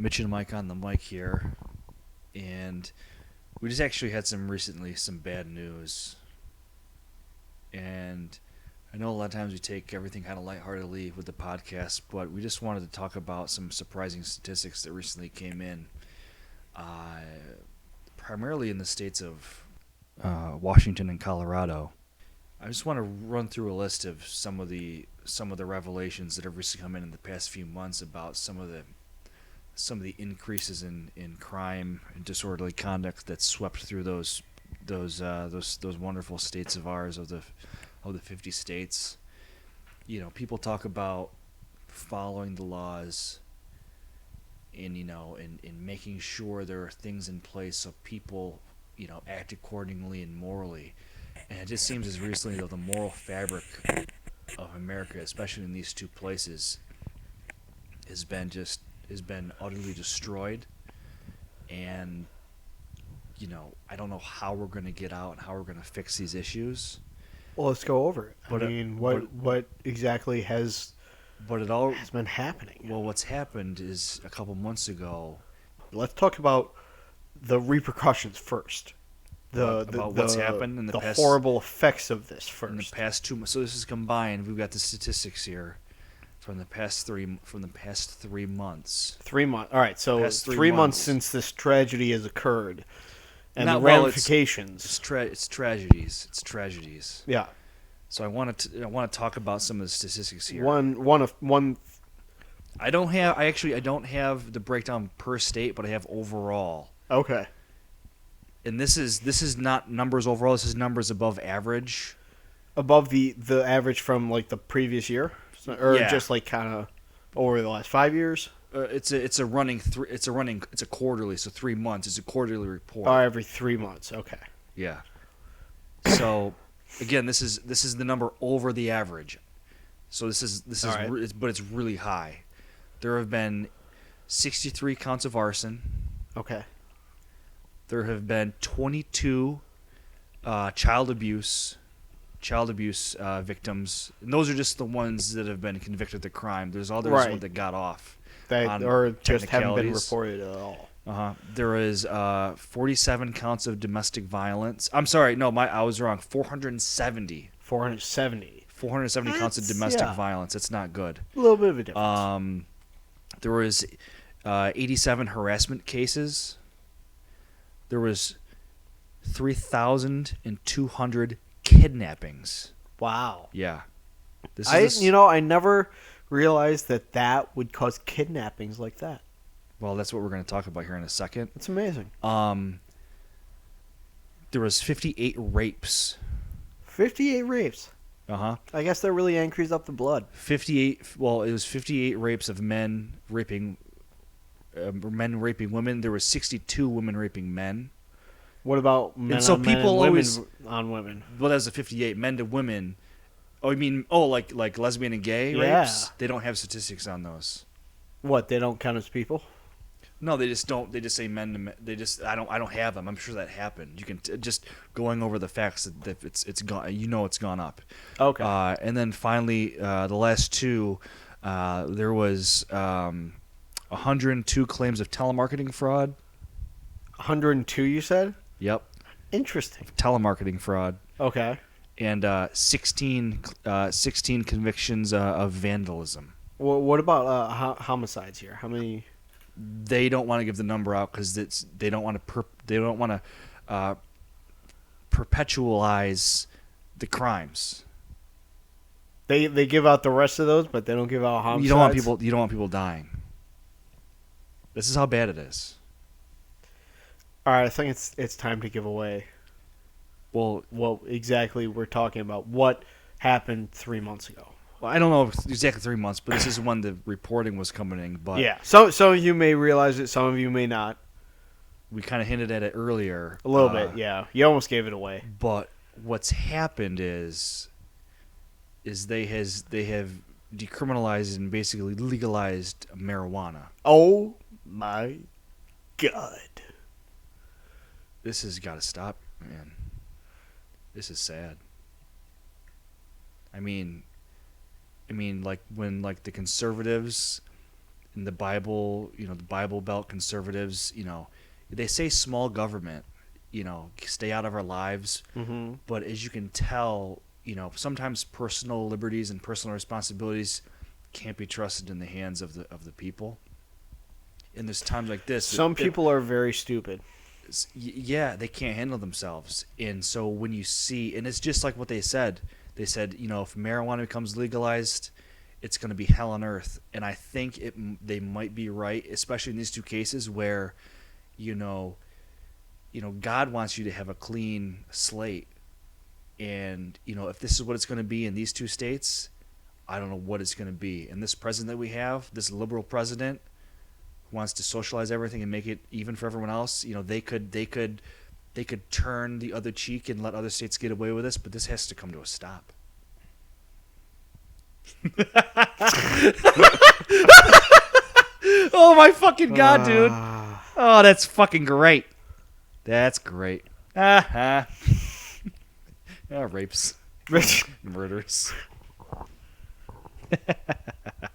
Mitch and Mike on the mic here, and we just actually had some bad news. And I know a lot of times we take everything kind of lightheartedly with the podcast, but we just wanted to talk about some surprising statistics that recently came in, primarily in the states of Washington and Colorado. I just want to run through a list of some of the revelations that have recently come in the past few months about some of the increases in crime and disorderly conduct that swept through those wonderful states of ours of the 50 states. You know, people talk about following the laws and in making sure there are things in place so people act accordingly and morally. And it just seems as recently though the moral fabric of America, especially in these two places, has been utterly destroyed. And I don't know how we're going to get out and how we're going to fix these issues. Well, let's go over it. But, I mean, what exactly has been happening? Well, what's happened is a couple months ago. Let's talk about the repercussions first. What's happened in the past, horrible effects of this first. In the past 2 months. So this is combined. We've got the statistics here from the past 3 months. 3 months. All right. So 3 months since this tragedy has occurred, and the ramifications. It's tragedies. It's tragedies. Yeah. So I want to talk about some of the statistics here. One. I don't have the breakdown per state, but I have overall. Okay. And this is not numbers overall. This is numbers above average. Above the average from like the previous year, or just like kind of over the last 5 years. It's a quarterly, so 3 months. It's a quarterly report. Oh, every 3 months. Okay. Yeah. So again, this is the number over the average. So this is right. But it's really high. There have been 63 counts of arson. Okay. There have been 22 child abuse victims. And those are just the ones that have been convicted of the crime. There's others that got off. Or just haven't been reported at all. There is 47 counts of domestic violence. I'm sorry, no, I was wrong. 470. 470 counts of domestic violence. It's not good. A little bit of a difference. There was 87 harassment cases. There was 3,200 kidnappings. Wow. Yeah. I never realized that would cause kidnappings like that. Well, that's what we're going to talk about here in a second. It's amazing. There was 58 rapes. 58 rapes. Uh-huh. I guess that really increased up the blood. 58. Well, it was 58 rapes of men raping women. There was 62 women raping men. What about men and so on people men and always women on women? Well, that's a 58 men to women. Oh, you mean like lesbian and gay rapes? They don't have statistics on those. What? They don't count as people? No, they just don't. They just say men to men. I don't have them. I'm sure that happened. You can just going over the facts that it's gone. It's gone up. Okay. And then finally, the last two, there was 102 claims of telemarketing fraud. 102, you said? Yep. Interesting. Telemarketing fraud. Okay. And 16 convictions of vandalism. Well, what about homicides here? How many? They don't want to give the number out because they don't want to perpetualize the crimes. They give out the rest of those, but they don't give out homicides. You don't want people dying. This is how bad it is. All right, I think it's time to give away. Well, exactly we're talking about what happened 3 months ago. Well, I don't know exactly 3 months, but this is when the reporting was coming in. But yeah, some of you may realize it, some of you may not. We kind of hinted at it earlier. A little bit, yeah. You almost gave it away. But what's happened is they have decriminalized and basically legalized marijuana. Oh my God! This has got to stop, man. This is sad. I mean, like when like the conservatives in the Bible, the Bible Belt conservatives, they say small government, stay out of our lives. Mm-hmm. But as you can tell, sometimes personal liberties and personal responsibilities can't be trusted in the hands of the people. And there's times like this. Some people are very stupid. Yeah, they can't handle themselves. And so when you see, and it's just like what they said, if marijuana becomes legalized, it's going to be hell on earth. And I think they might be right, especially in these two cases where, God wants you to have a clean slate. And, if this is what it's going to be in these two states, I don't know what it's going to be. And this president that we have, this liberal president, wants to socialize everything and make it even for everyone else. They could turn the other cheek and let other states get away with this, but this has to come to a stop. Oh my fucking god, dude! Oh, that's fucking great. That's great. Rapes, murders.